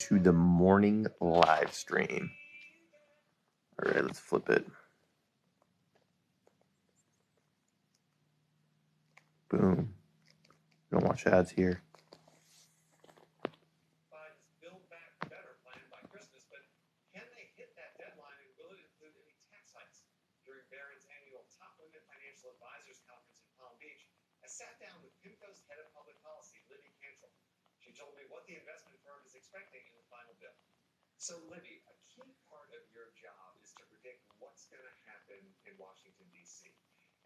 to the morning live stream. All right, let's flip it. Boom. Don't watch ads here. Build Back Better plan by Christmas, but can they hit that deadline, and will it include any tax hikes? During Barron's annual Top Women Financial Advisors Conference in Palm Beach, I sat down with PIMCO's head of public policy, Libby Cantrell. She told me what the investment firm is expecting in the final bill. So, Libby, a key part of your job is to predict what's going to happen in Washington, D.C.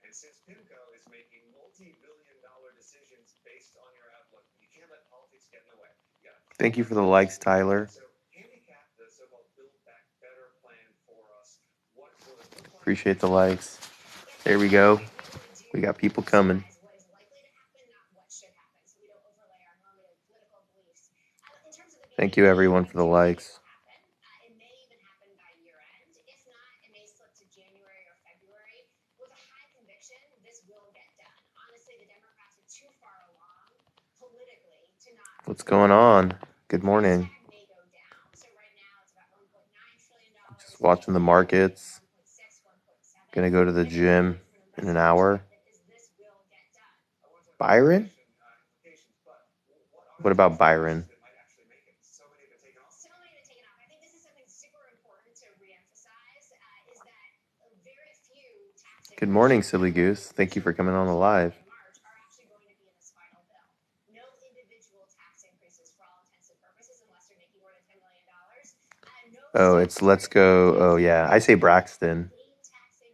And since PIMCO is making multi-billion-dollar decisions based on your outlook, you can't let politics get in the way. Thank you for the likes, Tyler. So, handicap the so-called Build Back Better plan for us. What will it look like? Appreciate the likes. There we go. We got people coming. Thank you, everyone, for the likes. What's going on? Good morning. Just watching the markets. Gonna go to the gym in an hour. Byron? What about Byron? Good morning, Silly Goose. Thank you for coming on the live. Oh, it's Let's Go. Oh, yeah. I say Braxton.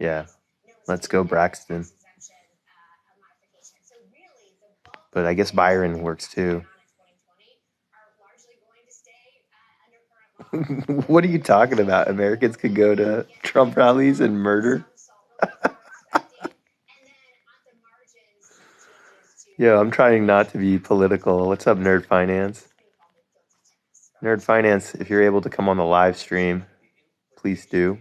Yeah. Let's Go Braxton. But I guess Byron works too. What are you talking about? Americans could go to Trump rallies and murder? Yo, I'm trying not to be political. What's up, Nerd Finance? Nerd Finance, if you're able to come on the live stream, please do.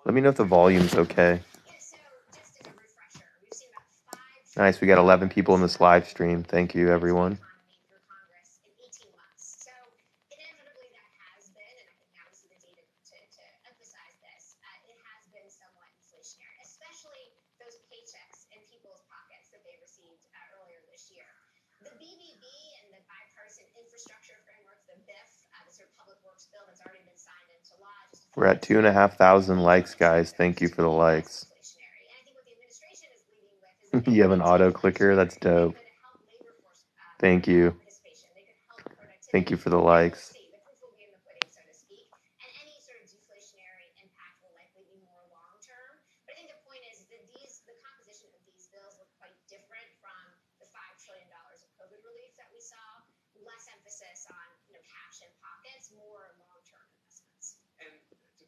Let me know if the volume's okay. Nice, we got 11 people in this live stream. Thank you, everyone. We're at 2,500 likes, guys. Thank you for the likes. You have an auto clicker? That's dope. Thank you. Thank you for the likes.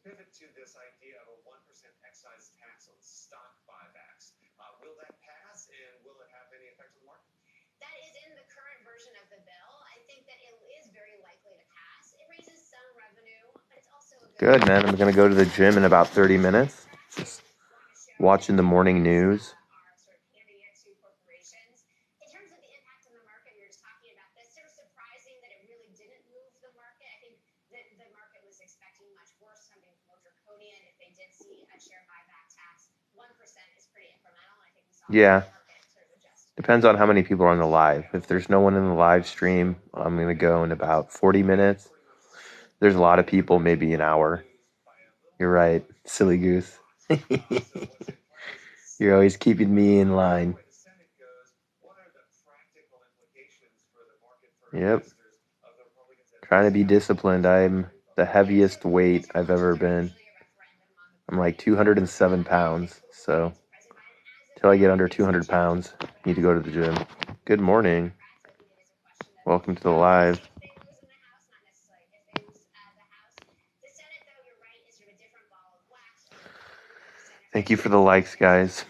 Pivot to this idea of a 1% excise tax on stock buybacks. Will that pass, and will it have any effect on the market? That is in the current version of the bill. I think that it is very likely to pass. It raises some revenue, but it's also a good, man. I'm going to go to the gym in about 30 minutes. Just watching the morning news. Yeah. Depends on how many people are on the live. If there's no one in the live stream, I'm going to go in about 40 minutes. There's a lot of people, maybe an hour. You're right, silly goose. You're always keeping me in line. Yep. Trying to be disciplined. I'm the heaviest weight I've ever been. I'm like 207 pounds, so until I get under 200 pounds, I need to go to the gym. Good morning. Welcome to the live. Thank you for the likes, guys.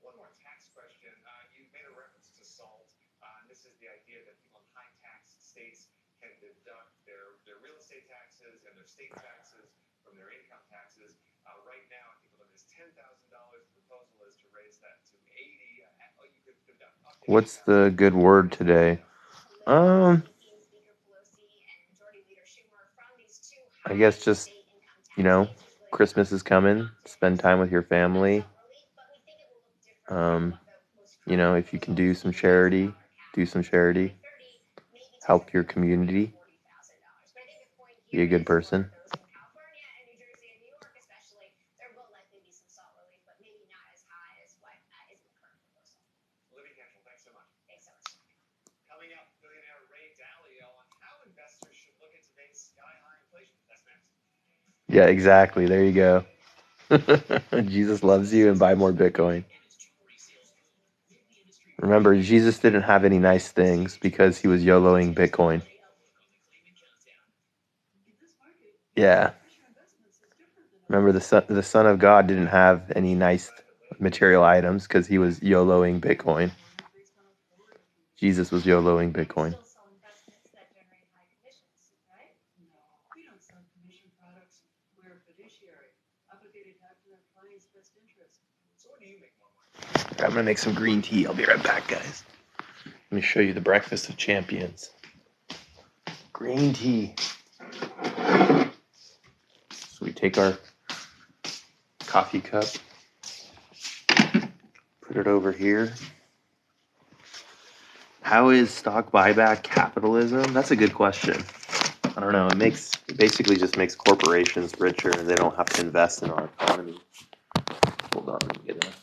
One more tax question. You made a reference to SALT. This is the idea that people in high tax states can deduct their real estate taxes and their state taxes from their income taxes. Right now, I think it is $10,000. The proposal is to raise that to 80. You could deduct up to What's the good word today? I guess just, you know, Christmas is coming. Spend time with your family. You know, if you can do some charity, do some charity. Help your community. Be a good person. Coming up, billionaire Ray Dalio on how investors should look at today's sky-high inflation. That's next. Yeah, exactly. There you go. Jesus loves you and buy more Bitcoin. Remember, Jesus didn't have any nice things because he was YOLOing Bitcoin. Yeah. Remember, the son of God didn't have any nice material items because he was YOLOing Bitcoin. Jesus was YOLOing Bitcoin. I'm going to make some green tea. I'll be right back, guys. Let me show you the breakfast of champions. Green tea. So we take our coffee cup, put it over here. How is stock buyback capitalism? That's a good question. I don't know. It basically just makes corporations richer and they don't have to invest in our economy. Hold on, let me get it.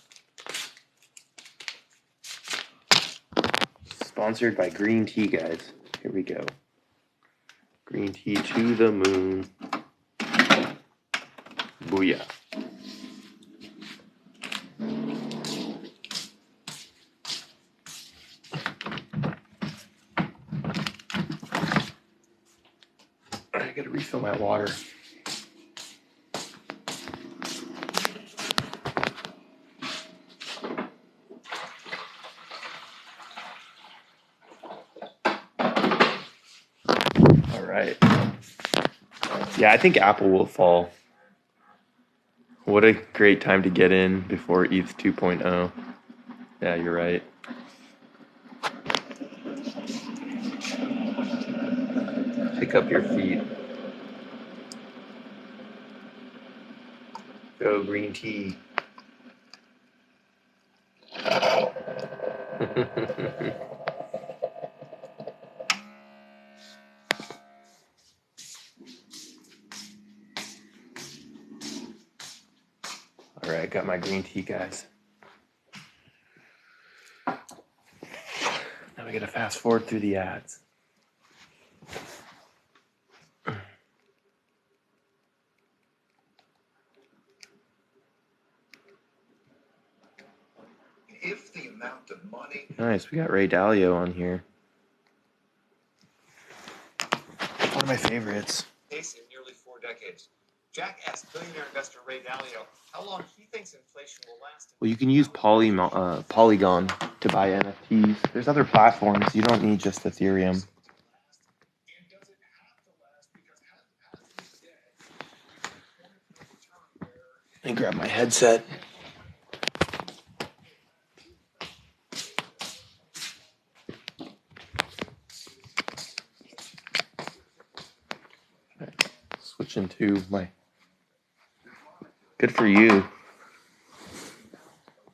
Sponsored by green tea, guys. Here we go. Green tea to the moon. Booyah. I gotta refill my water. All right. Yeah, I think Apple will fall. What a great time to get in before ETH 2.0. Yeah, you're right. Pick up your feet. Go green tea. All right, got my green tea, guys. Now we gotta fast forward through the ads. If the amount of money. Nice, we got Ray Dalio on here. One of my favorites. Pace in nearly 4 decades. Jack asked billionaire investor Ray Dalio how long he thinks inflation will last. Well, you can use Polygon to buy NFTs. There's other platforms. You don't need just Ethereum. Let me grab my headset. Switch into my... Good for you.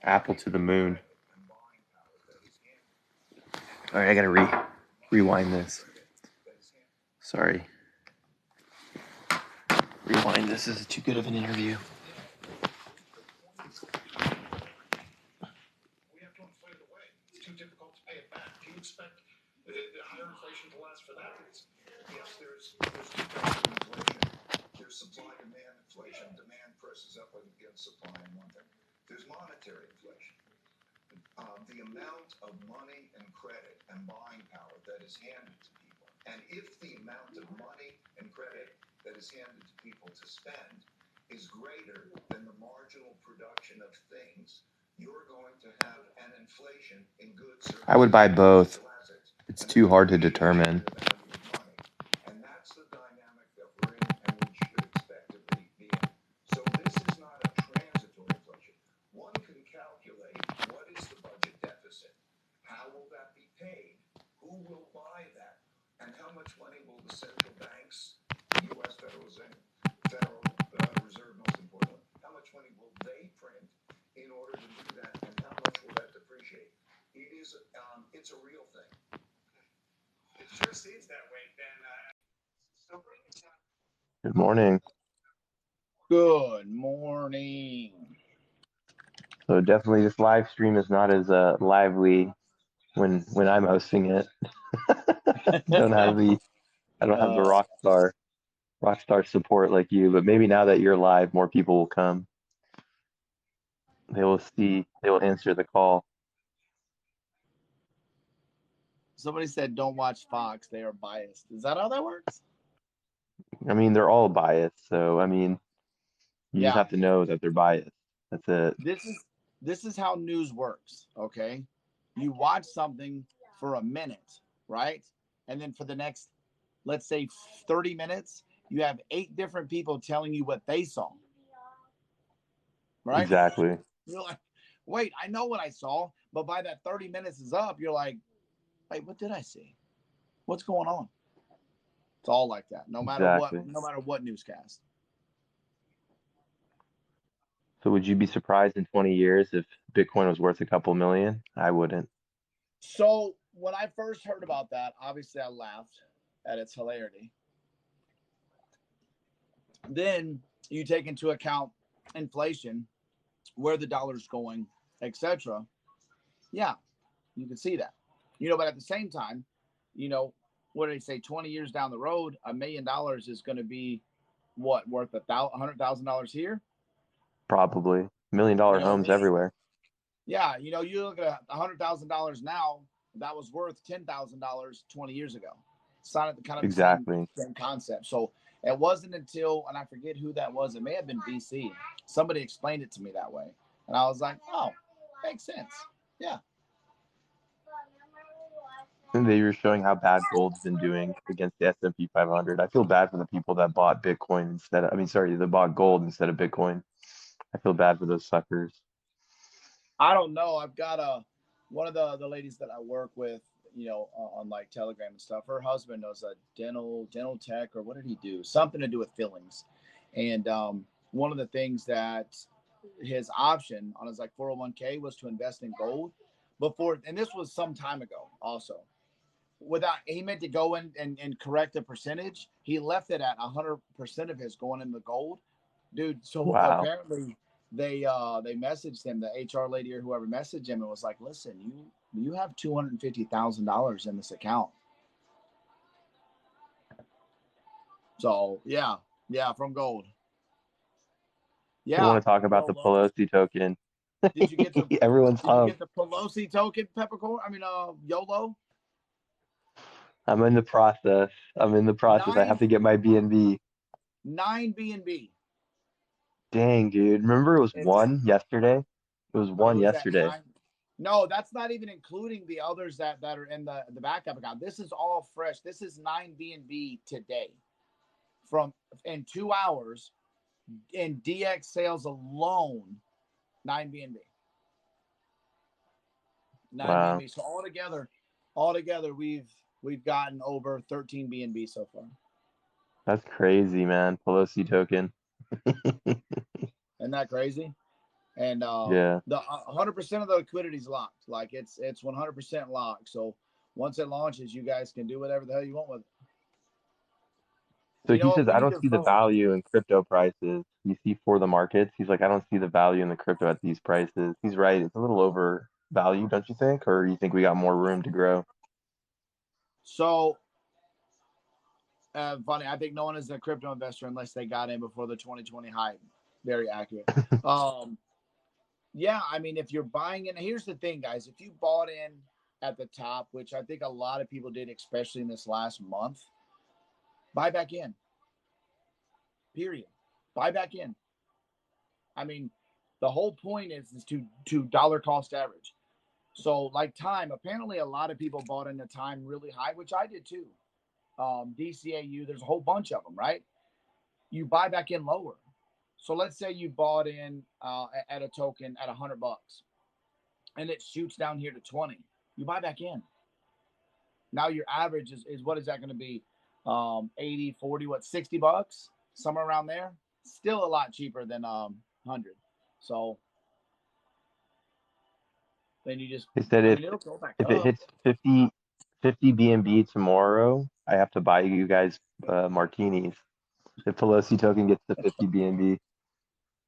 Apple to the moon. All right, I gotta rewind this. Sorry. Rewind. This is too good of an interview. We have to inflate it away. It's too difficult to pay it back. Do you expect the higher inflation to last for that reason? Yes, there's two types of inflation. There's supply-demand inflation. Demand presses up against supply on one thing. There's monetary inflation. The amount of money and credit and buying power that is handed to people. And if the amount of money and credit that is handed to people to spend is greater than the marginal production I would buy both. It's too hard to determine. And that's the dynamic that we're in and we should expect to be in. So this is not a transitory inflation. One can calculate what is the budget deficit, how will that be paid, who will buy that, and how much money will the central banks, the U.S. Federal Reserve most importantly, how much money will they print in order to do that, and how much will that depreciate? It's a real thing. It sure seems that way, Ben. Good morning. Good morning. So definitely this live stream is not as lively when I'm hosting it. I don't have the rockstar support like you, but maybe now that you're live, more people will come. They will answer the call. Somebody said don't watch Fox, they are biased. Is that how that works? I mean, they're all biased, so I mean, you just have to know that they're biased. That's it. This is how news works, okay? You watch something for a minute, right? And then for the next, let's say 30 minutes, you have 8 different people telling you what they saw. Right? Exactly. You're like, wait, I know what I saw, but by that 30 minutes is up, you're like, wait, what did I see? What's going on? It's all like that, no matter what newscast. So would you be surprised in 20 years if Bitcoin was worth a couple million? I wouldn't. So when I first heard about that, obviously I laughed at its hilarity. Then you take into account inflation, where the dollar's going, etc. Yeah, you can see that. But at the same time, what did they say? 20 years down the road, $1 million is going to be what, worth $100,000 here? Probably. $1 million homes everywhere. Yeah, you look at $100,000 now, that was worth $10,000 20 years ago. It's not kind of the same concept. So it wasn't until, and I forget who that was, it may have been BC. Somebody explained it to me that way. And I was like, oh, makes sense. Yeah. And they were showing how bad gold's been doing against the S&P 500. I feel bad for the people that bought Bitcoin that bought gold instead of Bitcoin. I feel bad for those suckers. I don't know. I've got one of the ladies that I work with, on like Telegram and stuff. Her husband knows a dental tech, or what did he do? Something to do with fillings. And one of the things that his option on his like 401k was to invest in gold before, and this was some time ago also. He meant to go in and correct the percentage. He left it at 100% of his going in the gold, dude. So apparently they messaged him, the HR lady or whoever messaged him, and was like, listen, you have $250,000 in this account. So yeah, from gold. Yeah. I want to talk about the Pelosi token. Did you get the everyone's Did you get the Pelosi token, Peppercorn? I mean, YOLO. I'm in the process. I have to get my BNB. 9 BNB. Dang, dude. Remember it was one yesterday? It was one yesterday. No, that's not even including the others that are in the backup account. This is all fresh. This is 9 BNB today. In 2 hours, in DX sales alone, 9 BNB. 9 BNB. So altogether, we've gotten over 13 BNB so far. That's crazy, man. Pelosi token. Isn't that crazy? And the 100% of the liquidity is locked. Like it's 100% locked. So once it launches, you guys can do whatever the hell you want with it. So he says, I don't see the value in crypto prices. You see for the markets. He's like, I don't see the value in the crypto at these prices. He's right. It's a little overvalued, don't you think? Or you think we got more room to grow? So funny. I think no one is a crypto investor unless they got in before the 2020 hype. Very accurate. Yeah, I mean, if you're buying in, here's the thing, guys. If you bought in at the top, which I think a lot of people did, especially in this last month, buy back in. Period. Buy back in. I mean, the whole point is to dollar cost average. So like time, apparently a lot of people bought into time really high, which I did too. DCAU, there's a whole bunch of them, right? You buy back in lower. So let's say you bought in at a token at $100 and it shoots down here to 20. You buy back in. Now your average is what is that going to be? 80, 40, what, $60? Somewhere around there. Still a lot cheaper than 100. So then you just, They said it'll go back if it up. hits 50 BNB tomorrow, I have to buy you guys martinis. If Pelosi token gets to 50 BNB.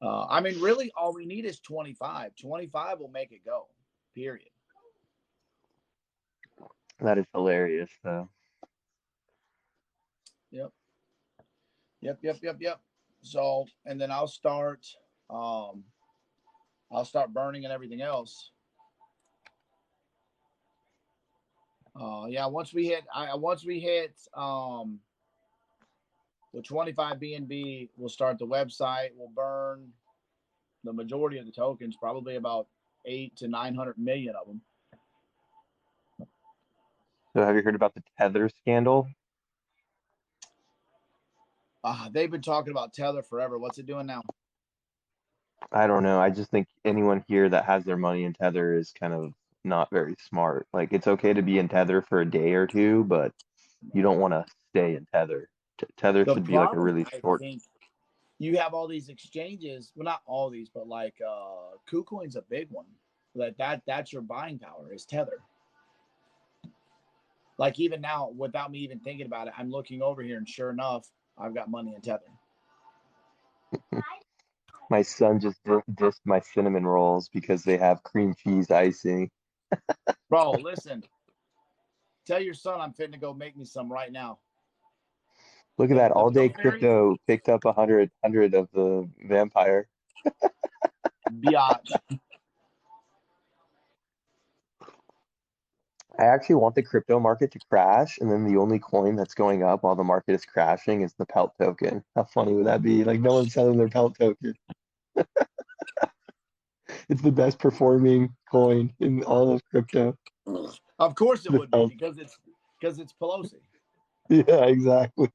I mean, really, all we need is 25. 25 will make it go, period. That is hilarious, though. Yep. So, and then I'll start burning and everything else. Yeah, once we hit the 25 BNB, we'll start the website. We'll burn the majority of the tokens, probably about 800 to 900 million of them. So have you heard about the Tether scandal? They've been talking about Tether forever. What's it doing now? I don't know. I just think anyone here that has their money in Tether is kind of not very smart. Like it's okay to be in Tether for a day or two, but you don't want to stay in Tether. Tether The should be like a problem, really I short. think, you have all these exchanges. Well, not all these, but like KuCoin's a big one. That's your buying power is Tether. Like even now, without me even thinking about it, I'm looking over here, and sure enough, I've got money in Tether. My son just dissed my cinnamon rolls because they have cream cheese icing. Bro, listen. Tell your son I'm fitting to go make me some right now. Look at that. The All day milk berries, crypto picked up 100 of the vampire. biatch. I actually want the crypto market to crash, and then the only coin that's going up while the market is crashing is the pelt token. How funny would that be? Like no one's selling their pelt token. It's the best performing coin in all of crypto. Of course it The would be pelt. because it's Pelosi. Yeah, exactly.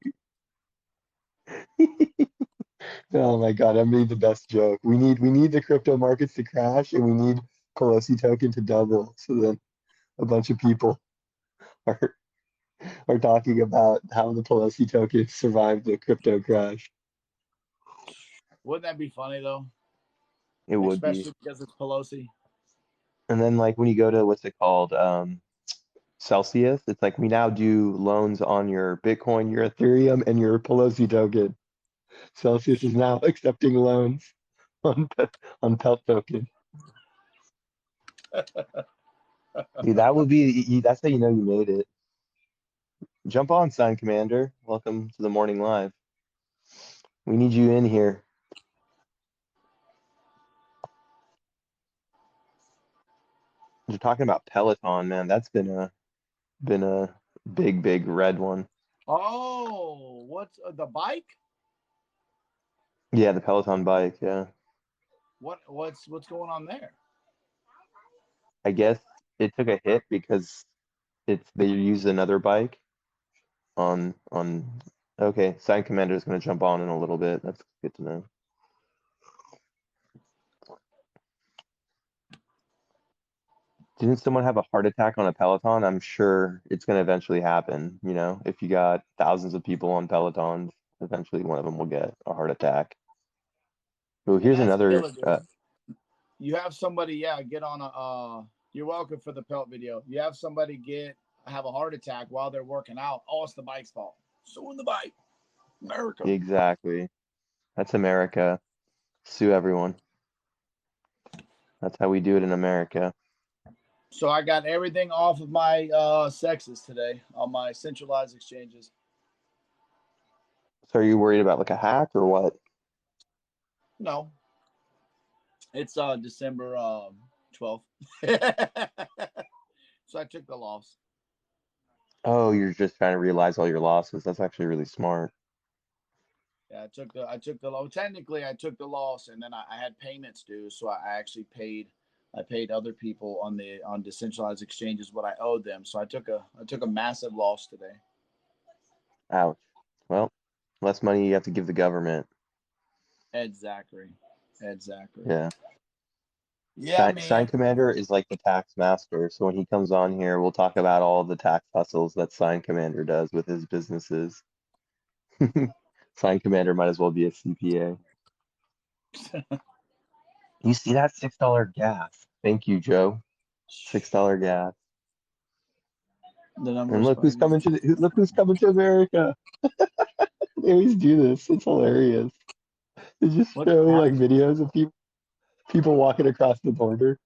Oh my God, I made the best joke. We need the crypto markets to crash, and we need Pelosi token to double. So then a bunch of people are are talking about how the Pelosi token survived the crypto crash. Wouldn't that be funny though? It would be. Especially because it's Pelosi. And then like when you go to what's it called? Celsius, it's like we now do loans on your Bitcoin, your Ethereum, and your Pelosi token. Celsius is now accepting loans on on Pelt token. Dude, that would be that's how you know you made it. Jump on, Sign Commander. Welcome to the morning live. We need you in here. You're talking about Peloton, man. That's been a big red one. Oh, what's the bike? Yeah, the Peloton bike. Yeah, What's going on there? I guess it took a hit because they use another bike on. Okay, Sign Commander is going to jump on in a little bit. That's good to know. Didn't someone have a heart attack on a Peloton? I'm sure it's going to eventually happen. You know, if you got thousands of people on Pelotons, eventually one of them will get a heart attack. Oh, And here's that's another. killer, dude. You have somebody, get on a. You're welcome for the pelt video. You have somebody have a heart attack while they're working out. Oh, it's the bike's fault. Suing the bike, America. Exactly. That's America. Sue everyone. That's how we do it in America. So I got everything off of my sexes today on my centralized exchanges. So are you worried about like a hack or what? No, it's December 12th. So I took the loss. Oh, you're just trying to realize all your losses. That's actually really smart. Yeah, I took the loss. Technically, I took the loss, and then I had payments due, so I actually paid I paid other people on decentralized exchanges what I owed them. So I took a massive loss today. Ouch. Well, less money you have to give the government. Exactly. Yeah. Yeah, Sign man. Commander is like the tax master. So when he comes on here, we'll talk about all the tax hustles that Sign Commander does with his businesses. Sign Commander might as well be a CPA. You see that $6 gas? Thank you, Joe. $6 gas. The number And of spiders. look who's coming to America. They always do this. It's hilarious. They just What's show like happening? videos of people walking across the border.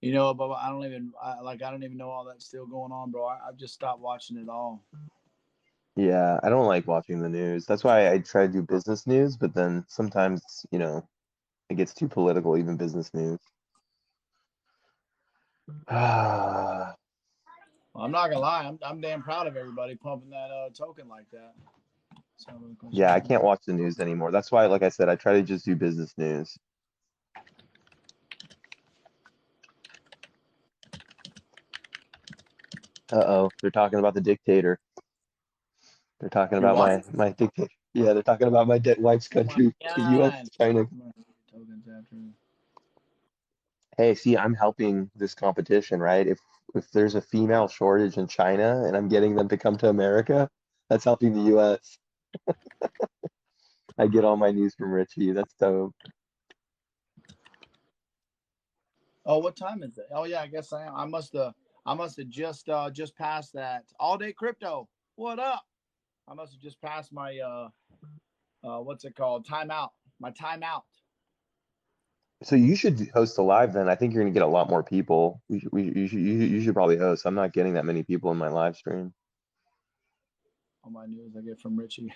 You know, Bubba, I don't even know all that's still going on, bro. I've just stopped watching it all. Yeah, I don't like watching the news. That's why I try to do business news, but then sometimes, it gets too political, even business news. Ah, Well, I'm not gonna lie, I'm damn proud of everybody pumping that token like that. yeah, I can't watch the news anymore. That's why, like I said, I try to just do business news. Uh-oh, they're talking about the dictator. They're talking Your about wife? my dictator. Yeah, they're talking about my dead wife's Oh my country, the U.S. god. China. Tokens after. Hey, see, I'm helping this competition, right? If there's a female shortage in China and I'm getting them to come to America, that's helping the U.S. I get all my news from Richie. That's dope. Oh, what time is it? Oh yeah, I guess I am. I must have just passed that all day crypto. What up? I must have just passed my what's it called? Timeout. My timeout. So you should host a live then. I think you're gonna get a lot more people. You should probably host. I'm not getting that many people in my live stream. All my news I get from Richie.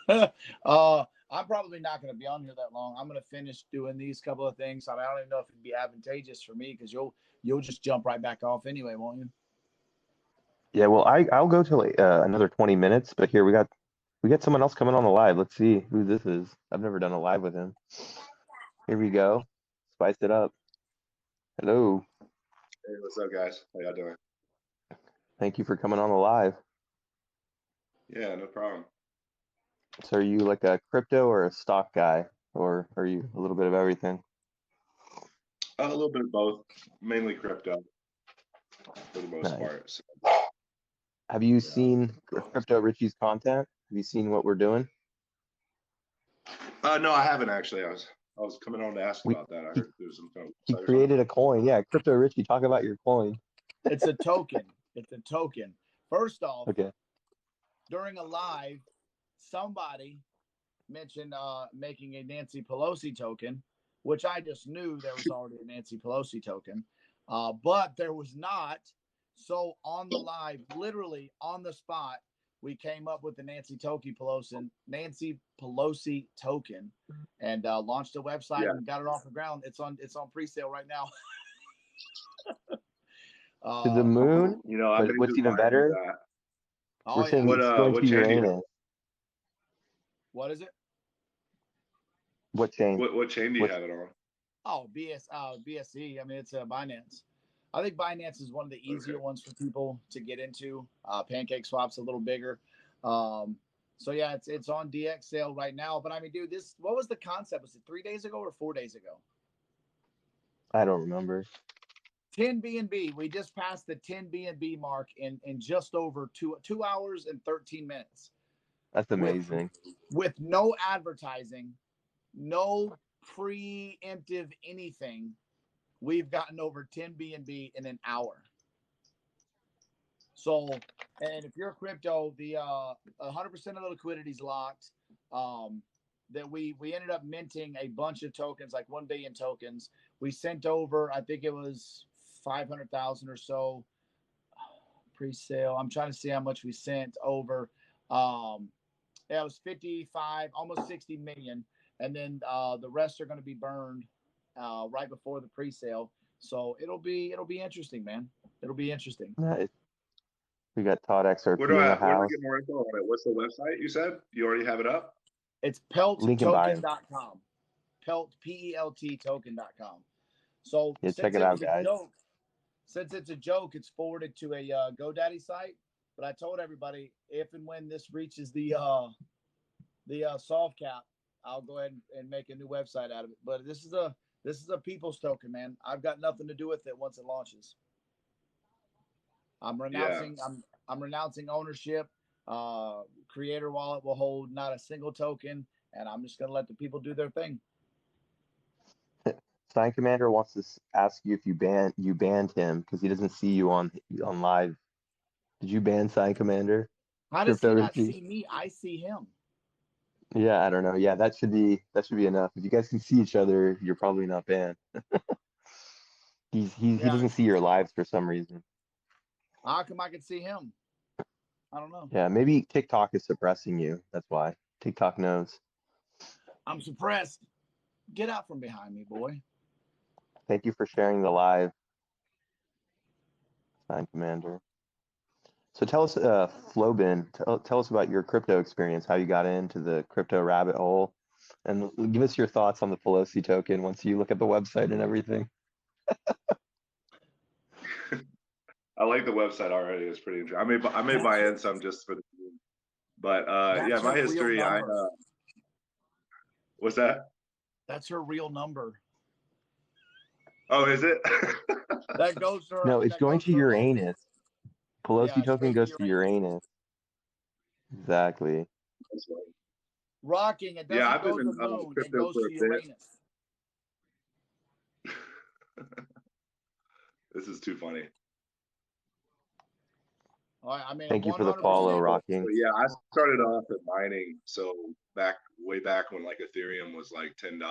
I'm probably not going to be on here that long. I'm going to finish doing these couple of things. I mean, I don't even know if it'd be advantageous for me because you'll just jump right back off anyway, won't you? Yeah, well, I'll go till another 20 minutes, but here we got someone else coming on the live. Let's see who this is. I've never done a live with him. Here we go. Spice it up. Hello. Hey, what's up, guys? How y'all doing? Thank you for coming on the live. Yeah, no problem. So are you like a crypto or a stock guy, or are you a little bit of everything? A little bit of both, mainly crypto for the most Nice. part. So, Have you yeah. seen Crypto Richie's content? Have you seen what we're doing? No, I haven't actually. I was coming on to ask We about that. I he, heard there's some kind of he website or something. created a coin. Yeah, Crypto Richie, talk about your coin. It's a token. It's a token. First off, Okay. during a live, somebody mentioned making a Nancy Pelosi token, which I just knew there was already a Nancy Pelosi token, but there was not. So on the live, literally on the spot, we came up with the Nancy Pelosi token, and launched a website Yeah. and got it off the ground. It's on pre-sale right now. To the moon, I've but been what's just even buying into better, that. Oh we're yeah. saying it's going What to chain do you have? Uranus. What is it? What chain? What chain do you What? have it on? Oh, BSE. I mean, it's a Binance. I think Binance is one of the easier Okay. ones for people to get into. Pancake Swap's a little bigger. So yeah, it's on DX sale right now. But I mean, dude, what was the concept? Was it 3 days ago or 4 days ago? I don't remember. 10 BNB. We just passed the 10 BNB mark in just over 2 hours and 13 minutes. That's With amazing. with no advertising, no preemptive anything. We've gotten over 10 BNB in an hour. So, and if you're crypto, the 100% of the liquidity is locked. That we ended up minting a bunch of tokens, like 1 billion tokens. We sent over, I think it was 500,000 or so pre-sale. I'm trying to see how much we sent over. Yeah, it was 55, almost 60 million, and then the rest are going to be burned right before the pre-sale. So it'll be interesting, man. It'll be interesting. Nice. We got Todd XRP Where do in the I house. get more info on it? What's the website you said? You already have it up? It's Link in bio. pelttoken.com. Pelt, P-E-L-T token.com. So Yeah, since check it it out, was a guys. joke, since it's a joke, it's forwarded to a GoDaddy site. But I told everybody if and when this reaches the soft cap, I'll go ahead and make a new website out of it. But this is a people's token, man. I've got nothing to do with it once it launches. I'm renouncing. Yeah. I'm renouncing ownership. Creator wallet will hold not a single token, and I'm just going to let the people do their thing. Sign Commander wants to ask you if you banned him because he doesn't see you on live. Did you ban Sign Commander? How does he not Richie? see me? I see him. Yeah, I don't know. Yeah, that should be enough. If you guys can see each other, you're probably not banned. He Yeah. doesn't see your lives for some reason. How come I can see him? I don't know. Yeah, maybe TikTok is suppressing you. That's why. TikTok knows. I'm suppressed. Get out from behind me, boy. Thank you for sharing the live, Sign Commander. So tell us, Flowbin, tell us about your crypto experience, how you got into the crypto rabbit hole, and give us your thoughts on the Pelosi token once you look at the website and everything. I like the website already. It's pretty interesting. I may buy in some just for the team. But yeah, my history, what's that? That's her real number. Oh, is it? That goes to her. No, it's going to Uranus. Pelosi token goes to Uranus. Exactly. Rocking. It doesn't go to the moon. It goes to Uranus. This is too funny. I mean, thank you for the follow, Rocking. But yeah, I started off at mining. So way back when like Ethereum was like $10,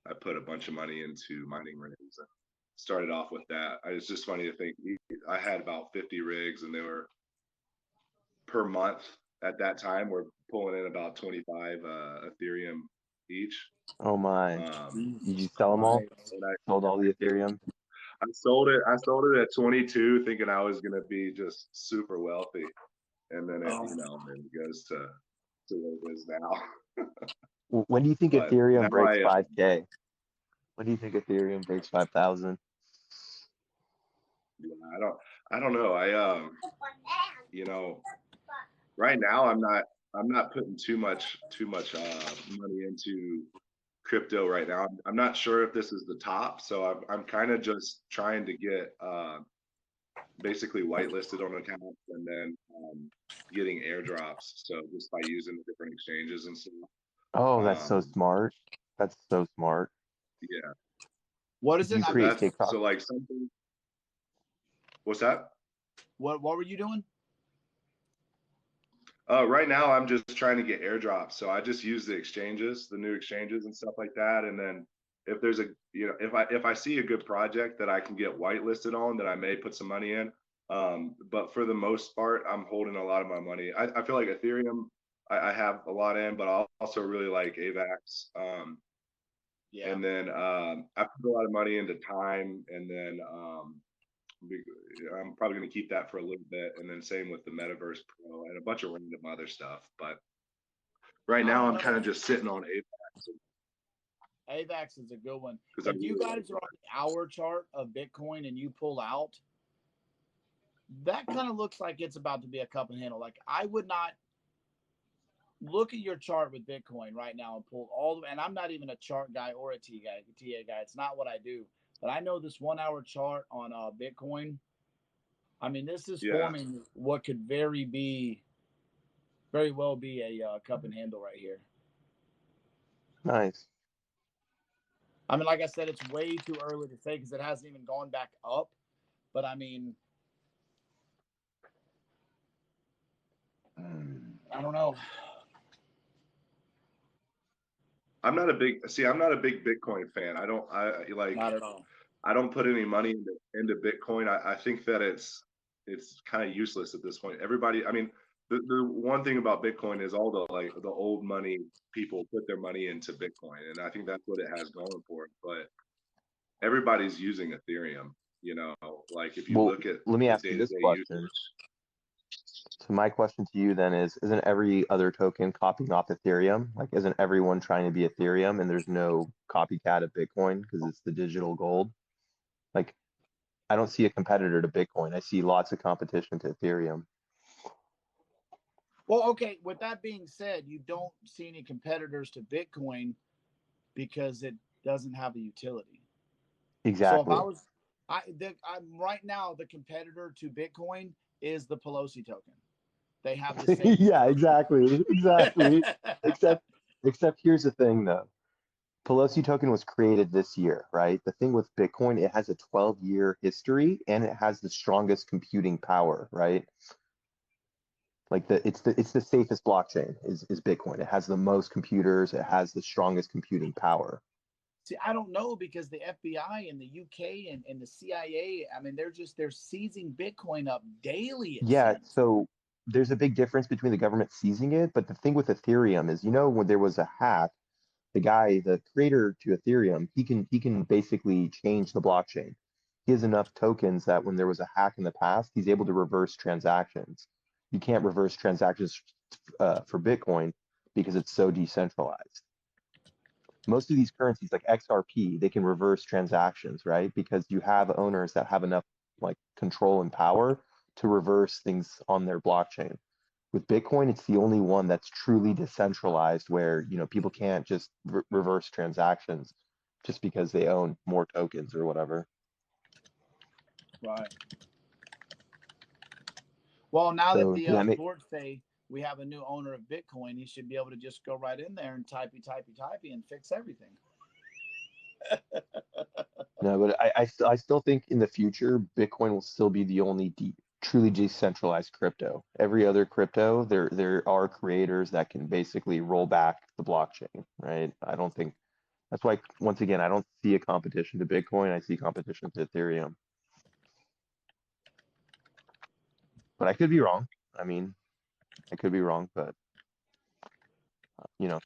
I put a bunch of money into mining rigs and started off with that. It's just funny to think I had about 50 rigs and they were per month at that time. We're pulling in about 25 Ethereum each. Oh my! Did you sell them all? Sold all the Ethereum? I sold it at 22, thinking I was gonna be just super wealthy, and then it goes to what it is now. When do you think Ethereum breaks 5K? When do you think Ethereum breaks 5,000? Yeah, I don't know. Right now I'm not putting too much money into crypto right now. I'm not sure if this is the top, so I'm kind of just trying to get basically whitelisted on accounts and then getting airdrops. So just by using the different exchanges and stuff. Oh, that's so smart. That's so smart. Yeah. What is it? You create TikTok? So like something. What's that? What were you doing? Right now, I'm just trying to get airdrops. So I just use the new exchanges and stuff like that. And then if there's if I see a good project that I can get whitelisted on, then I may put some money in. But for the most part, I'm holding a lot of my money. I feel like Ethereum, I have a lot in, but I also really like AVAX. Yeah. And then I put a lot of money into time, and then I'm probably going to keep that for a little bit, and then same with the Metaverse Pro and a bunch of random other stuff. But right now, I'm kind of just sitting on AVAX. AVAX is a good one. If you guys are on the hour chart of Bitcoin and you pull out, that kind of looks like it's about to be a cup and handle. Like I would not look at your chart with Bitcoin right now and pull all the way. And I'm not even a chart guy or a TA guy. It's not what I do. But I know this 1 hour chart on Bitcoin. I mean, this is forming what could very well be a cup and handle right here. Nice. I mean, like I said, it's way too early to say because it hasn't even gone back up. But I mean, I don't know. I'm not a big Bitcoin fan. Not at all. I don't put any money into Bitcoin. I think that it's kind of useless at this point. Everybody, I mean, the one thing about Bitcoin is all the old money people put their money into Bitcoin, and I think that's what it has going for it. But everybody's using Ethereum, You know, like if you Well, look at let me the ask you this day-to-day question. usage. So my question to you then is, isn't every other token copying off Ethereum? Like, isn't everyone trying to be Ethereum and there's no copycat of Bitcoin because it's the digital gold? Like, I don't see a competitor to Bitcoin. I see lots of competition to Ethereum. Well, okay. With that being said, you don't see any competitors to Bitcoin because it doesn't have a utility. So if Exactly. I'm right now, the competitor to Bitcoin is the Pelosi token. They have the same. Yeah, exactly. Exactly. Except here's the thing though. Pelosi token was created this year, right? The thing with Bitcoin, it has a 12-year history and it has the strongest computing power, right? Like it's the safest blockchain is Bitcoin. It has the most computers, it has the strongest computing power. See, I don't know because the FBI and the UK and the CIA, I mean, they're seizing Bitcoin up daily, it Yeah, seems. so there's a big difference between the government seizing it, but the thing with Ethereum is, when there was a hack, the creator to Ethereum, he can basically change the blockchain. He has enough tokens that when there was a hack in the past, he's able to reverse transactions. You can't reverse transactions for Bitcoin because it's so decentralized. Most of these currencies, like XRP, they can reverse transactions, right? Because you have owners that have enough like control and power to reverse things on their blockchain. With Bitcoin, it's the only one that's truly decentralized where, people can't just reverse transactions just because they own more tokens or whatever. Right. Well, now that So the does that make courts say we have a new owner of Bitcoin, he should be able to just go right in there and typey and fix everything. no, but I still think in the future, Bitcoin will still be the only truly decentralized crypto. Every other crypto, there are creators that can basically roll back the blockchain, right? I don't think that's why, once again, I don't see a competition to Bitcoin. I see competition to Ethereum. But I could be wrong. I mean, I could be wrong, but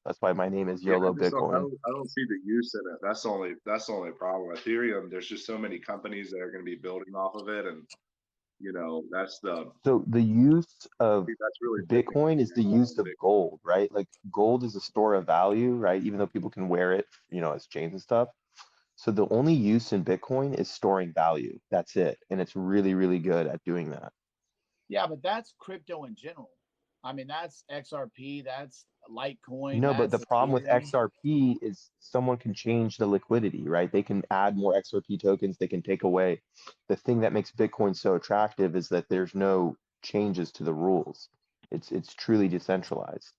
that's why my name is Yeah, YOLO Bitcoin. I don't see the use in it. That's the only problem. Ethereum, there's just so many companies that are going to be building off of it, and So the use of that's really taking Bitcoin is the use of Bitcoin. gold, right? Like gold is a store of value, right? Even though people can wear it, as chains and stuff. So the only use in Bitcoin is storing value. That's it. And it's really, really good at doing that. Yeah, but that's crypto in general. I mean, that's XRP, that's Litecoin, No, but the that's problem with Ethereum. XRP is someone can change the liquidity, right? They can add more XRP tokens, they can take away. The thing that makes Bitcoin so attractive is that there's no changes to the rules. It's truly decentralized.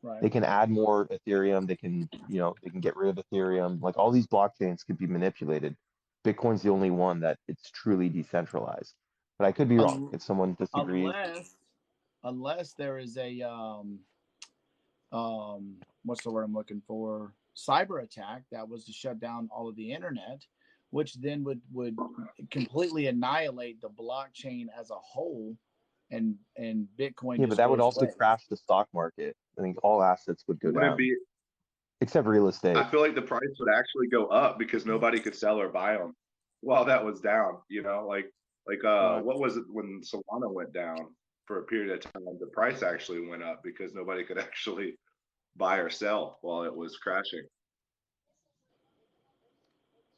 Right. They can add more Ethereum, they can get rid of Ethereum. Like all these blockchains could be manipulated. Bitcoin's the only one that it's truly decentralized. But I could be wrong Un- if someone disagrees. unless there is a what's the word I'm looking for? Cyber attack that was to shut down all of the internet, which then would completely annihilate the blockchain as a whole, and Bitcoin Yeah, but just that would goes also away. crash the stock market. I think all assets would go Would it down, be? except real I estate. feel like the price would actually go up because nobody could sell or buy them while that was down. Right. What was it when Solana went down for a period of time? The price actually went up because nobody could actually buy or sell while it was crashing.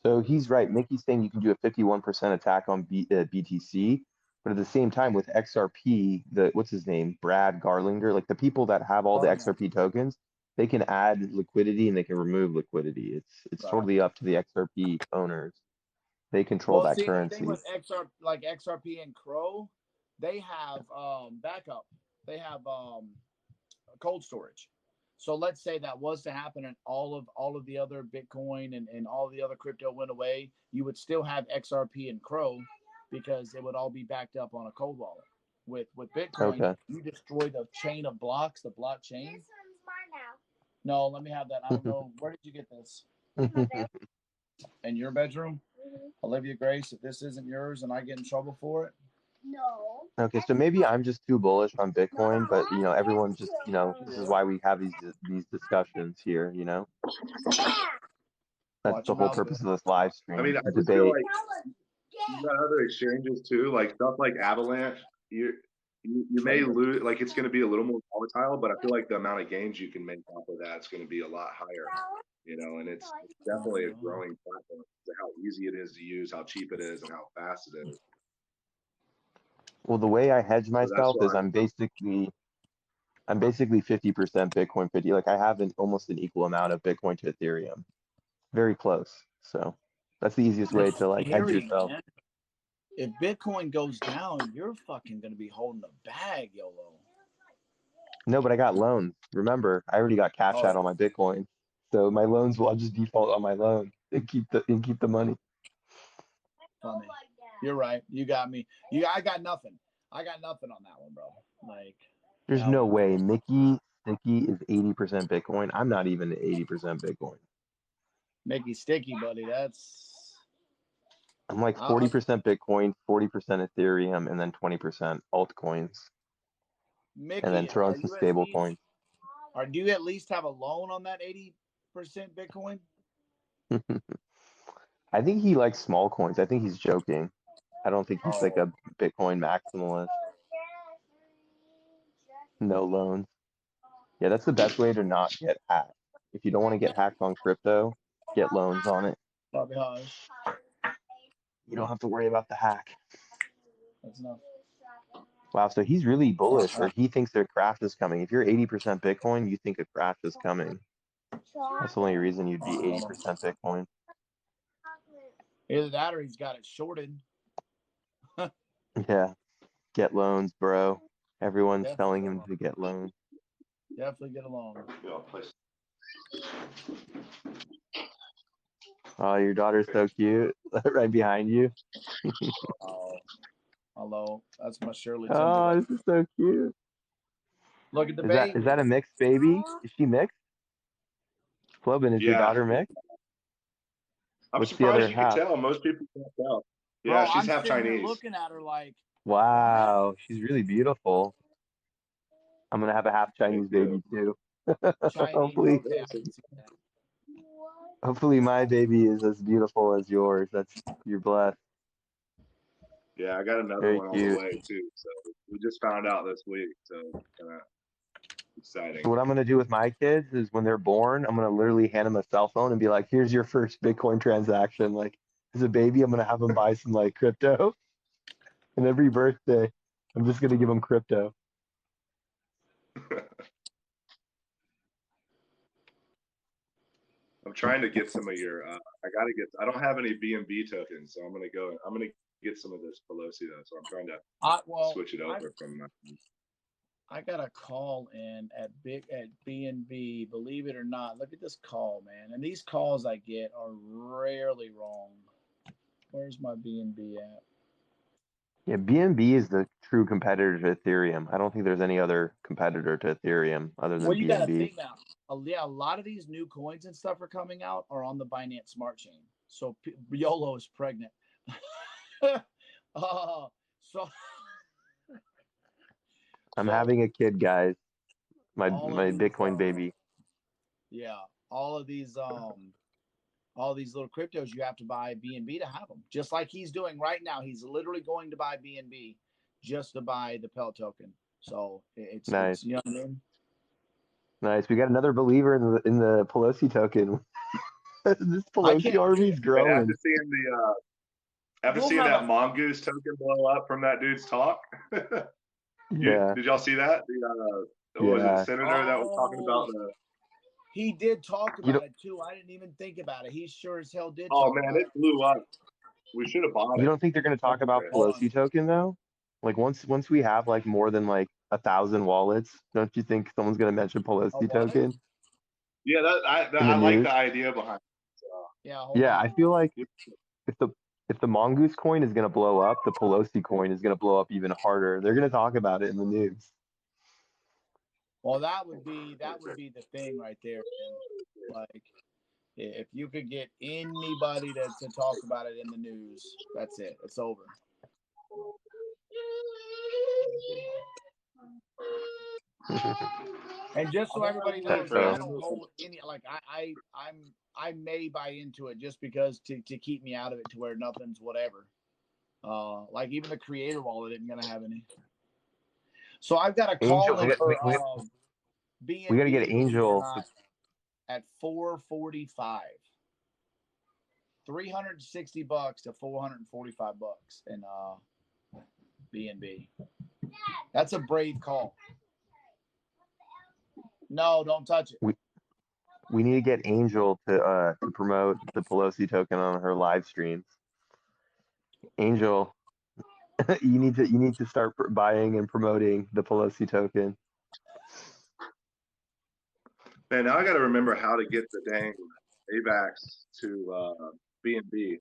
So he's right. Mickey's saying you can do a 51% attack on BTC, but at the same time with XRP, what's his name, Brad Garlinger, like the people that have all the Oh yeah. XRP tokens, they can add liquidity and they can remove liquidity. It's Right. totally up to the XRP owners. They control Well, that see, the thing currency. with XRP and Crow, they have backup. They have cold storage. So let's say that was to happen and all of the other Bitcoin and all the other crypto went away, you would still have XRP and Crow because it would all be backed up on a cold wallet. With Bitcoin, Okay. you destroy the chain of blocks, the blockchain. This one's mine now. No, let me have that. I don't know. Where did you get this? In your bedroom? Mm-hmm. Olivia Grace, if this isn't yours and I get in trouble for it. No. Okay, so maybe I'm just too bullish on Bitcoin, but everyone just, this is why we have these discussions here. That's Watch the your whole mouth, purpose Bill. of this live I mean, stream, I a just feel debate. like You got other exchanges too, like stuff like Avalanche. You may lose, like it's going to be a little more volatile, but I feel like the amount of gains you can make off of that is going to be a lot higher. And it's definitely a growing platform to how easy it is to use, how cheap it is, and how fast it is. Well, the way I hedge So that's myself is why I'm basically 50% Bitcoin, 50. Like I have almost an equal amount of Bitcoin to Ethereum. Very close. So that's the easiest way to like hedge yourself. Man. If Bitcoin goes down, you're fucking gonna be holding a bag, YOLO. No, but I got loans. Remember, I already got cash out on my Bitcoin. So my loans will I'll just default on my loan and keep the money. Funny. You're right. You got me. I got nothing. I got nothing on that one, bro. Like There's no way. Mickey Sticky is 80% Bitcoin. I'm not even 80% Bitcoin. Mickey Sticky, buddy. I'm like 40% Bitcoin, 40% Ethereum, and then 20% altcoins. Mickey, and then throw in some stable coins. Or do you at least have a loan on that 80% Bitcoin? I think he likes small coins. I think he's joking. I don't think he's like a Bitcoin maximalist. No loans. Yeah, that's the best way to not get hacked. If you don't want to get hacked on crypto, get loans on it. You don't have to worry about the hack. That's enough. Wow, so he's really bullish, or he thinks their crash is coming. If you're 80% Bitcoin, you think a crash is coming. That's the only reason you'd be 80% Bitcoin. Either that or he's got it shorted. Yeah. Get loans, bro. Everyone's telling him to get loans. Definitely get along. Oh, your daughter's so cute. Right behind you. Oh, hello. That's my Shirley. Oh, this is so cute. Look at the baby. Is that a mixed baby? Is she mixed? Flobin, is your daughter mixed? I'm surprised you can tell. Most people can't tell. Yeah, she's half Chinese. Looking at her like, wow, she's really beautiful. I'm gonna have a half Chinese baby too. Hopefully my baby is as beautiful as yours. You're blessed. Yeah, I got another one on the way too. So we just found out this week. So kind of exciting. So what I'm gonna do with my kids is when they're born, I'm gonna literally hand them a cell phone and be like, "Here's your first Bitcoin transaction." Like, as a baby, I'm gonna have them buy some like crypto, and every birthday, I'm just gonna give them crypto. I'm trying to get some of your. I don't have any BNB tokens, so I'm gonna get some of this Pelosi though. So I'm trying to switch it over from. I got a call in at BNB. Believe it or not, look at this call, man. And these calls I get are rarely wrong. Where's my BNB at? Yeah, BNB is the true competitor to Ethereum. I don't think there's any other competitor to Ethereum other than BNB. You gotta think now. Yeah, a lot of these new coins and stuff are coming out are on the Binance Smart Chain. So YOLO is pregnant. So I'm having a kid, guys. My Bitcoin baby. Yeah, all these little cryptos, you have to buy BNB to have them. Just like he's doing right now. He's literally going to buy BNB just to buy the Pel token. So it's nice. It's, you know what I mean? Nice. We got another believer in the Pelosi token. This Pelosi army is growing. After seeing that mongoose token blow up from that dude's talk. Yeah. Did y'all see that? Was it the senator that was talking about the? He did talk about it too. I didn't even think about it. He sure as hell did. Oh man, it blew up. We should have bought it. You don't think they're going to talk about Pelosi token though? Like once we have like more than like 1,000 wallets, don't you think someone's going to mention Pelosi token? Yeah, I like the idea behind it. So. Yeah, I feel like if the mongoose coin is going to blow up, the Pelosi coin is going to blow up even harder. They're going to talk about it in the news. Well, that would be the thing right there. Man. Like, if you could get anybody to talk about it in the news, that's it. It's over. And just so everybody knows, I don't hold any. Like, I may buy into it just because to keep me out of it, to where nothing's whatever. Like even the creator wallet isn't gonna have any. So I've got a Angel, call in for BNB, we got to get believe it or Angel. not, at 445. $360 to $445 in BNB. That's a brave call. No, don't touch it. We need to get Angel to promote the Pelosi token on her live streams. Angel, you need to start buying and promoting the Pelosi token. Man, now I got to remember how to get the dang AVAX to BNB.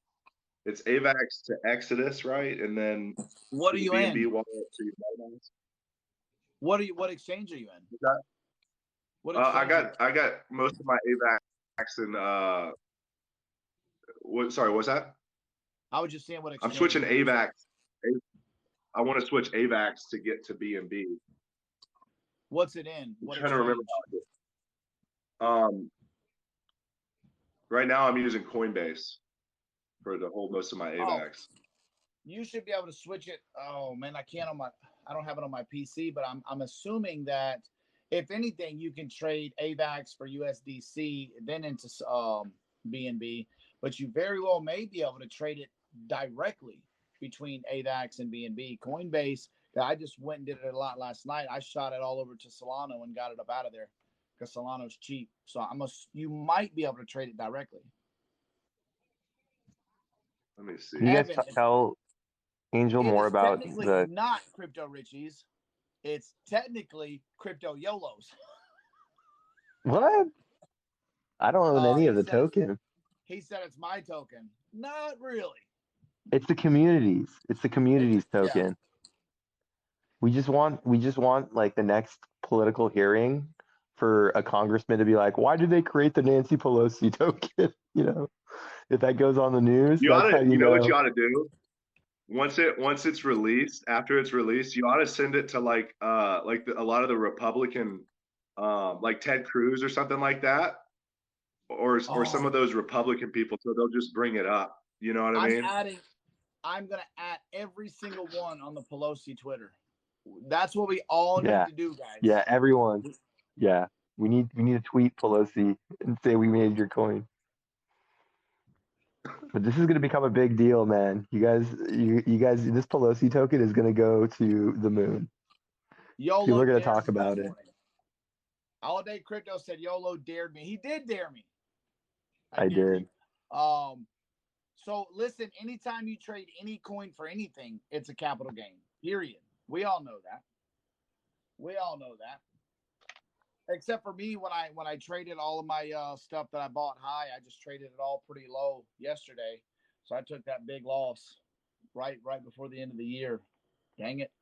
It's AVAX to Exodus, right? And then what are you BNB in? wallet to Binance. What exchange are you in? What I got most of my AVAX in what was that? I was just saying what exchange. I'm switching AVAX. I want to switch AVAX to get to BNB. What's it in? I'm trying to remember how to right now I'm using Coinbase to hold most of my AVAX. You should be able to switch it. Oh man, I can't I don't have it on my PC, but I'm assuming that if anything, you can trade AVAX for USDC, then into BNB, but you very well may be able to trade it directly between AVAX and BNB. Coinbase, I just went and did it a lot last night. I shot it all over to Solana and got it up out of there because Solana's cheap. So you might be able to trade it directly. Let me see. Can you guys tell Angel more about the not crypto Richies? It's technically crypto YOLOs. What? I don't own any of the token. He said it's my token. Not really. It's the communities. It's the communities token. Yeah. We just want like the next political hearing for a congressman to be like, why did they create the Nancy Pelosi token? You know, if that goes on the news, you know what you ought to do? Once it's released, after it's released, you ought to send it to like a lot of the Republican, like Ted Cruz or something like that, or some of those Republican people, so they'll just bring it up. You know what I mean? I'm gonna add every single one on the Pelosi Twitter. That's what we all need to do, guys. Yeah, everyone. Yeah, we need to tweet Pelosi and say we made your coin. But this is going to become a big deal, man. You guys, this Pelosi token is going to go to the moon. YOLO People are going to talk about it. All Day Crypto said YOLO dared me. He did dare me. I did. So listen, anytime you trade any coin for anything, it's a capital gain. Period. We all know that. Except for me, when I traded all of my stuff that I bought high, I just traded it all pretty low yesterday. So I took that big loss right before the end of the year. Dang it.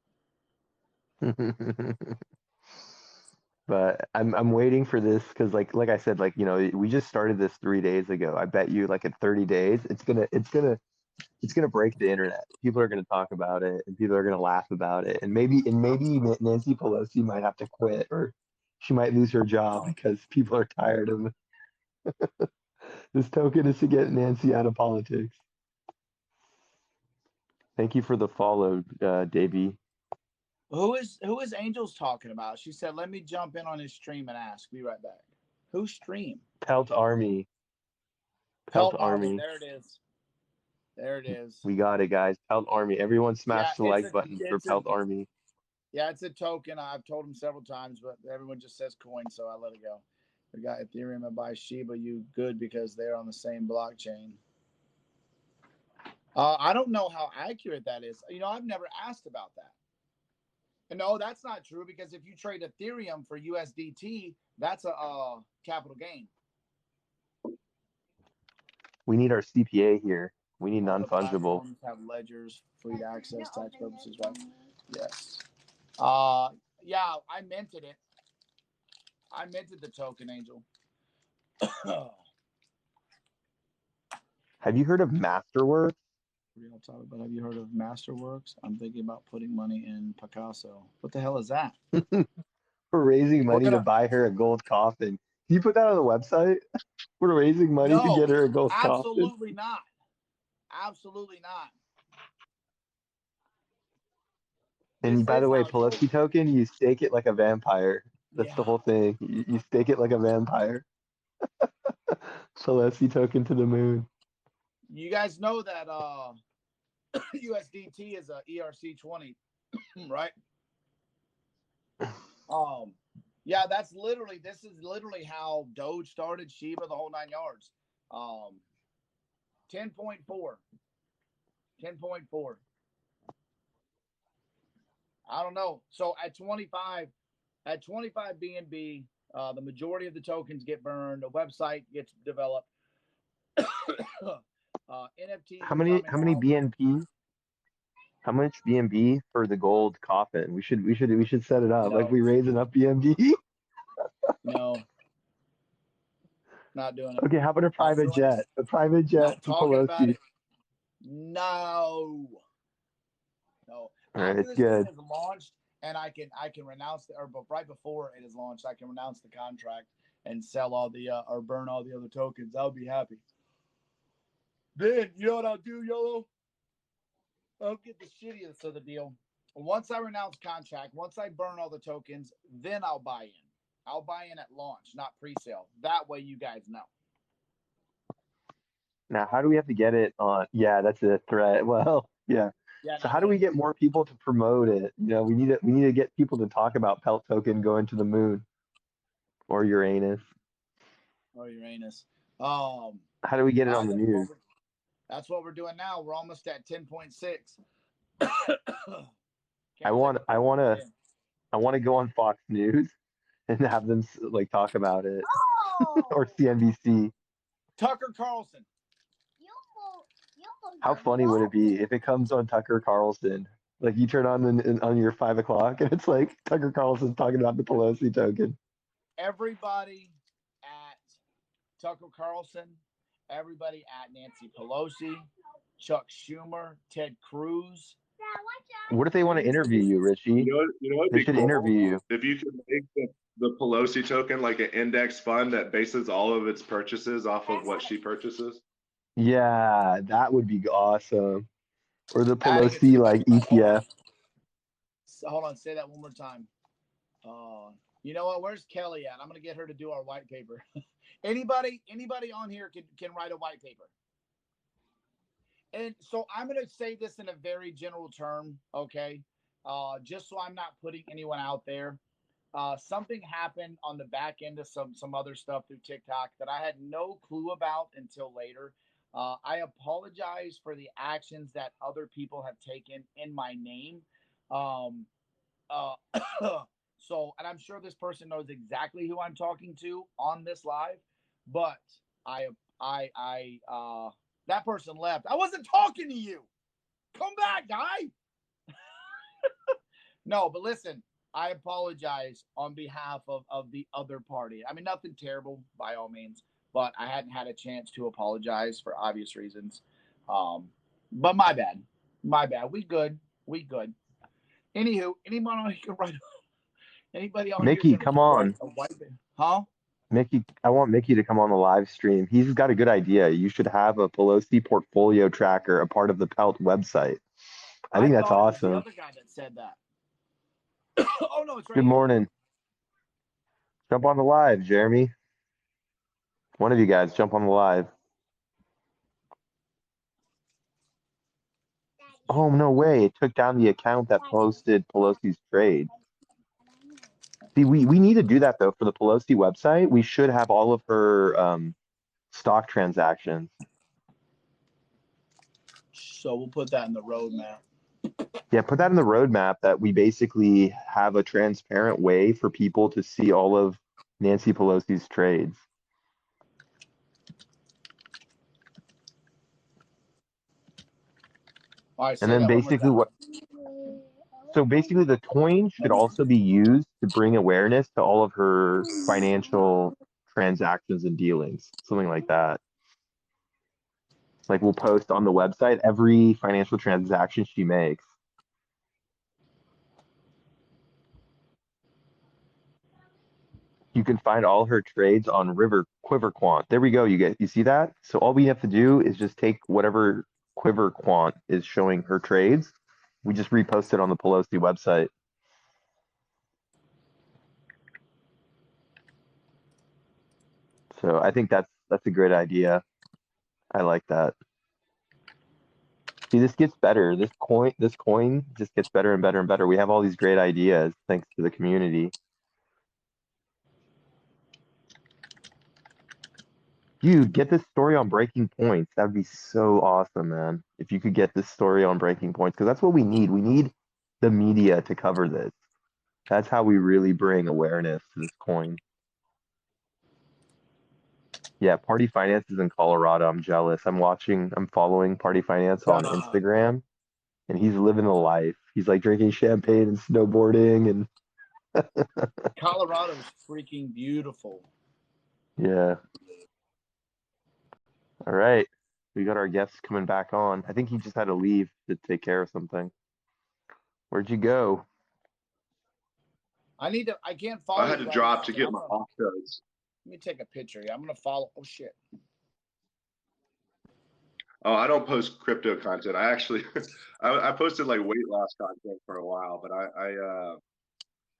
But I'm waiting for this because like I said, like, you know, we just started this 3 days ago. I bet you like in 30 days it's gonna break the internet. People are gonna talk about it and people are gonna laugh about it. And maybe Nancy Pelosi might have to quit, or she might lose her job because people are tired of this token is to get Nancy out of politics. Thank you for the follow, Davey. Who is Angel's talking about? She said, let me jump in on his stream and ask. Be right back. Whose stream? Pelt Army. Pelt Army. There it is. We got it, guys. Pelt Army. Everyone smash the like button for Pelt Army. Yeah, it's a token. I've told him several times, but everyone just says coin, so I let it go. We got Ethereum and buy Shiba. You good because they're on the same blockchain. I don't know how accurate that is. You know, I've never asked about that. And no, that's not true, because if you trade Ethereum for USDT, that's a capital gain. We need our CPA here. We need non-fungible. Platforms have ledgers, free to access, tax purposes, right? Yes. Yeah, I minted it. I minted the token, Angel. Have you heard of Masterworks? But have you heard of Masterworks? I'm thinking about putting money in Picasso. What the hell is that? We're raising money to buy her a gold coffin. Can you put that on the website? We're raising money to get her a gold coffin. Absolutely not. Absolutely not. And This by is the way, how Pelosi token, you stake it like a vampire. That's the yeah. whole thing. You stake it like a vampire. Pelosi token to the moon. You guys know that USDT is a ERC20, right? Yeah, this is literally how Doge started, Shiba, the whole 9 yards. 10.4. 10.4. I don't know. So at 25 BNB, the majority of the tokens get burned, a website gets developed. NFTs How are many coming how many out. BNP? How much BNB for the gold coffin? We should set it up. Like No, we raise enough BNB. no, not doing it. Okay, how about a Not private doing it. jet? A private jet Not for talking about Pelosi. it. No. No. All right, After it's this thing good. is launched and I can renounce the, or but right before it is launched, I can renounce the contract and sell all the or burn all the other tokens. I'll be happy. Then you know what I'll do, YOLO? I'll get the shittiest of the deal. Once I renounce contract, once I burn all the tokens, then I'll buy in. I'll buy in at launch, not pre-sale. That way you guys know. Now, how do we have to get it on? Yeah, that's a threat. Well, yeah. Yeah, So not how do doing we it. get more people to promote it? We need to get people to talk about Pelt Token going to the moon or Uranus. Or Uranus. Um, How do we get it on the that's what news? we're doing now. We're almost at 10.6. I Can't take want a I photo want of to him. I want to go on Fox News and have them like talk about it or Oh, CNBC. Tucker Carlson. How funny would it be if it comes on Tucker Carlson? Like you turn on your 5 o'clock and it's like Tucker Carlson's talking about the Pelosi token. Everybody at Tucker Carlson, everybody at Nancy Pelosi, Chuck Schumer, Ted Cruz. What if they want to interview you, Richie? You know what'd They be should cool? interview you. If you could make the Pelosi token like an index fund that bases all of its purchases off of what she purchases. Yeah, that would be awesome. Or the Adding it to Pelosi the like website. ETF. Hold on. Say that one more time. You know what? Where's Kelly at? I'm gonna get her to do our white paper. Anybody on here can write a white paper. And so I'm going to say this in a very general term, okay? Just so I'm not putting anyone out there. Something happened on the back end of some other stuff through TikTok that I had no clue about until later. I apologize for the actions that other people have taken in my name. Um, uh, so, and I'm sure this person knows exactly who I'm talking to on this live, but that person left. I wasn't talking to you. Come back, guy. No, but listen, I apologize on behalf of the other party. I mean, nothing terrible by all means, but I hadn't had a chance to apologize for obvious reasons. But my bad. My bad. We good. We good. Anywho, anybody on here Mickey, can come write on. a white paper. Huh? Mickey, I want Mickey to come on the live stream. He's got a good idea. You should have a Pelosi portfolio tracker, a part of the Pelt website. I I think that's thought it was the awesome. other guy that said that. Oh no, it's right Good here. morning. Jump on the live, Jeremy. One of you guys jump on the live. Oh, no way. It took down the account that posted Pelosi's trade. See, we need to do that though for the Pelosi website. We should have all of her stock transactions. So we'll put that in the roadmap. Yeah, put that in the roadmap that we basically have a transparent way for people to see all of Nancy Pelosi's trades. All right, And say then that one more basically time. basically the coin should also be used to bring awareness to all of her financial transactions and dealings, something like that. Like we'll post on the website every financial transaction she makes. You can find all her trades on River Quiver Quant. There we go. You see that? So all we have to do is just take whatever Quiver Quant is showing her trades We just reposted on the Pelosi website. So I think that's a great idea. I like that. See, this gets better. This coin just gets better and better and better. We have all these great ideas thanks to the community. Dude, get this story on breaking points. That would be so awesome, man. If you could get this story on breaking points, because that's what we need. We need the media to cover this. That's how we really bring awareness to this coin. Yeah, Party Finance is in Colorado. I'm jealous. I'm following Party Finance on God, Instagram, and he's living the life. He's like drinking champagne and snowboarding, and Colorado is freaking beautiful. yeah. All right. We got our guests coming back on. I think he just had to leave to take care of something. Where'd you go? I can't follow I had you to right drop now, to but get my off codes. let me take a picture. Yeah, I'm gonna follow. Oh shit. Oh, I don't post crypto content. I actually, I posted like weight loss content for a while, but I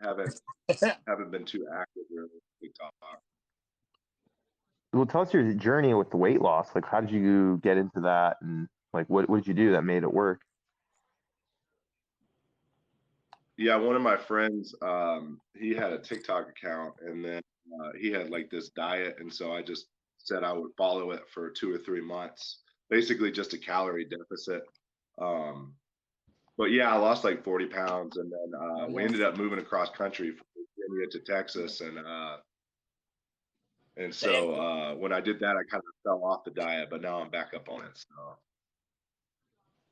haven't been too active really with TikTok. Well, tell us your journey with the weight loss. Like, how did you get into that, and like, what did you do that made it work? Yeah, one of my friends, he had a TikTok account, and then he had like this diet, and so I just said I would follow it for 2 or 3 months, basically just a calorie deficit. Um, but yeah, I lost like 40 pounds, and then we ended up moving across country from Virginia to Texas, and so Damn. when I did that, I kind of fell off the diet, but now I'm back up on it. So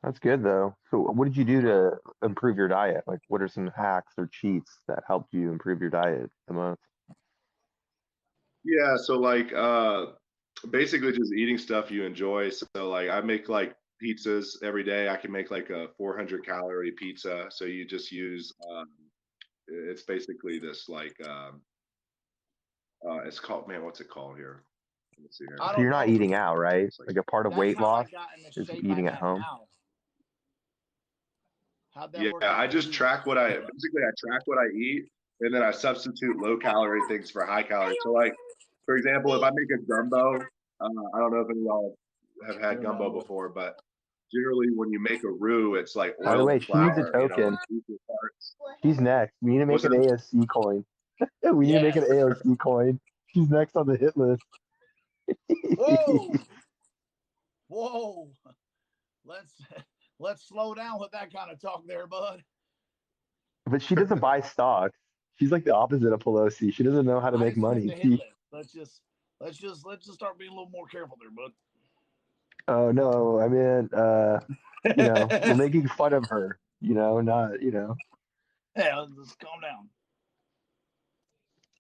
That's good though. So, what did you do to improve your diet? Like, what are some hacks or cheats that helped you improve your diet the most? yeah, so like basically just eating stuff you enjoy. So like I make like pizzas every day. I can make like a 400 calorie pizza. So you just use it's basically this like it's called, man, what's it called here? Let me see here. I So you're don't not know, eating but out, right? It's like Like a part of that's weight how I loss got in the is shape I'm eating at at home. now. How'd that yeah, work out I for just you? track what I basically I track what I eat, and then I substitute low calorie things for high calorie. So like for example, if I make a gumbo, I don't know if any of y'all have had You're gumbo no. before, but generally when you make a roux, it's like By the oil way, and she needs a flour, token. equal parts. She's next. We need to make What's an that? ASC coin. We need to make an Yes. AOC coin. She's next on the hit list. Whoa. Whoa. Let's let's slow down with that kind of talk there, bud. But she doesn't buy stocks. She's like the opposite of Pelosi. She doesn't know how to I make just meant money. the hit list. Let's just start being a little more careful there, bud. Oh no, I mean, we're making fun of her. Not, Yeah, let's calm down.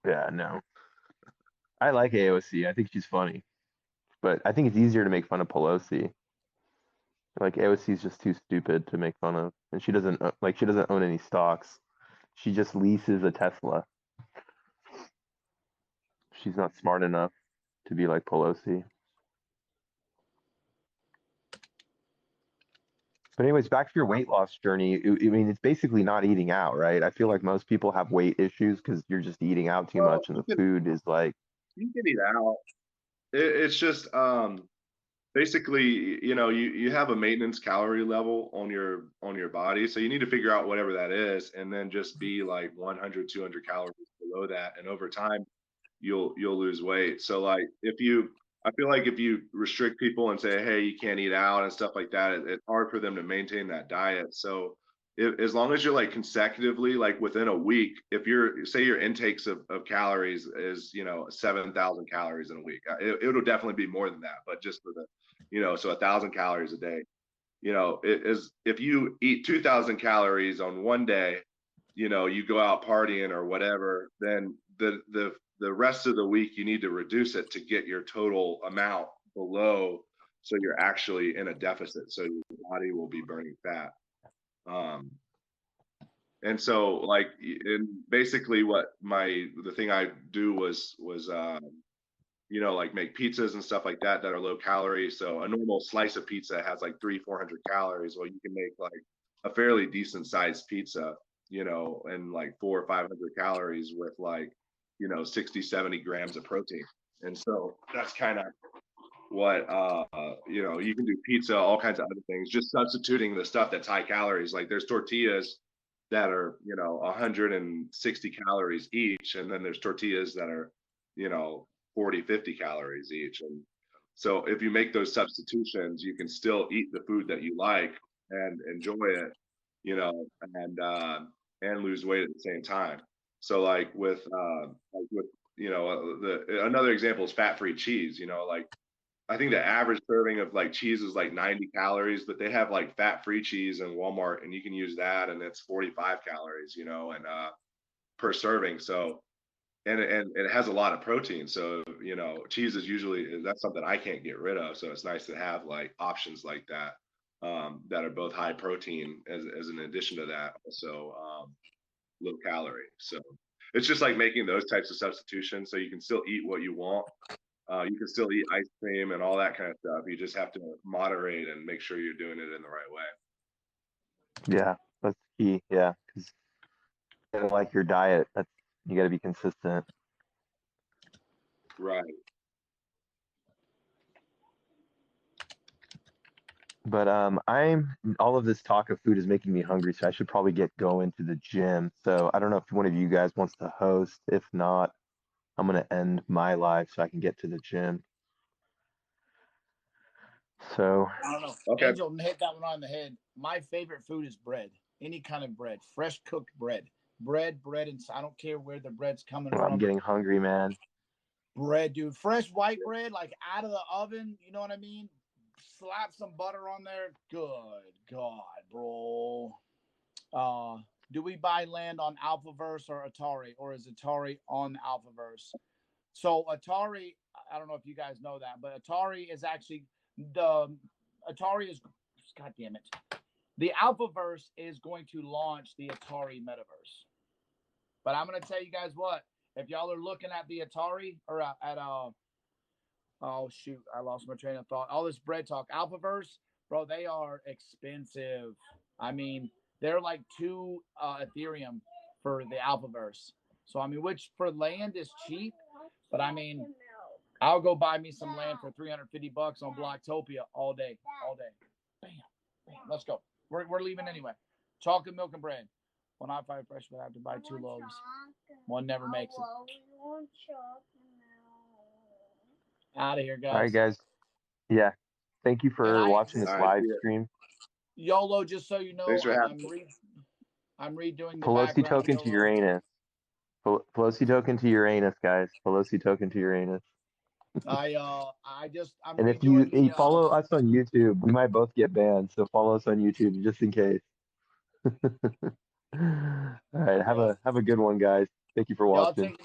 yeah, no. I like AOC. I think she's funny, but I think it's easier to make fun of Pelosi. Like AOC is just too stupid to make fun of, and she doesn't own any stocks. She just leases a Tesla. She's not smart enough to be like Pelosi. But anyways, back to your weight loss journey. I mean, it's basically not eating out, right? I feel like most people have weight issues because you're just eating out too Well, much, and the food is like, you can eat out. It's just basically, you have a maintenance calorie level on your body, so you need to figure out whatever that is, and then just be like 100, 200 calories below that, and over time you'll lose weight. So like I feel like if you restrict people and say, hey, you can't eat out and stuff like that, it's hard for them to maintain that diet. So as long as you're like consecutively, like within a week, if you're say your intakes of calories is 7,000 calories in a week, it'll definitely be more than that, but just for the so 1,000 calories a day, it is if you eat 2,000 calories on one day, you go out partying or whatever, then the rest of the week you need to reduce it to get your total amount below, so you're actually in a deficit, so your body will be burning fat. um and so like and basically what the thing I do was like make pizzas and stuff like that are low calorie. So a normal slice of pizza has like 300-400 calories. Well, you can make like a fairly decent sized pizza, you know, and like 400 or 500 calories with like, you know, 60, 70 grams of protein. And so that's kind of what, you know, you can do pizza, all kinds of other things, just substituting the stuff that's high calories. Like there's tortillas that are, you know, 160 calories each. And then there's tortillas that are, you know, 40, 50 calories each. And so if you make those substitutions, you can still eat the food that you like and enjoy it, you know, and lose weight at the same time. So like with, you know, another example is fat-free cheese, you know, like I think the average serving of like cheese is like 90 calories, but they have like fat-free cheese in Walmart and you can use that and it's 45 calories, you know, and per serving. So and it has a lot of protein. So, you know, cheese is usually that's something I can't get rid of. So it's nice to have like options like that that are both high protein as an addition to that, also low calorie. So it's just like making those types of substitutions so you can still eat what you want. You can still eat ice cream and all that kind of stuff. You just have to moderate and make sure you're doing it in the right way. Yeah, that's key. Yeah, because you gotta like your diet. That's you got to be consistent. Right. But I'm all of this talk of food is making me hungry, so I should probably get going to the gym. So I don't know if one of you guys wants to host. If not, I'm gonna end my live so I can get to the gym. So I don't know. Okay. Angel hit that one on the head. My favorite food is bread. Any kind of bread, fresh cooked bread. Bread, and I don't care where the bread's coming I'm from. getting hungry, man. Bread, dude. Fresh white bread, like out of the oven. You know what I mean? Slap some butter on there. Good God, bro. Do we buy land on Alphaverse or Atari, or is Atari on Alphaverse? So Atari, I don't know if you guys know that, but Atari is actually God damn it. The Alphaverse is going to launch the Atari metaverse. But I'm going to tell you guys what, if y'all are looking at the Atari or oh shoot, I lost my train of thought. All this bread talk, Alphaverse, bro, they are expensive. I mean, they're like 2 Ethereum for the Alphaverse. So I mean, which for land is cheap, but I mean, I'll go buy me some land for $350 on Blocktopia all day. Bam, bam. Let's go. We're leaving anyway. Chocolate, milk, and bread. When I buy fresh, I have to buy 2 loaves. One never makes it. Out of here, guys. All right, guys. Yeah. Thank you for watching this All right. live stream. YOLO, just so you know, Thanks for having me. I'm redoing the Pelosi background. token to Uranus. Pelosi token to Uranus, guys. Pelosi token to Uranus. I'm And if redoing you follow us on YouTube, we might both get banned. So follow us on YouTube just in case. All right. Have a good one, guys. Thank you for y'all watching. take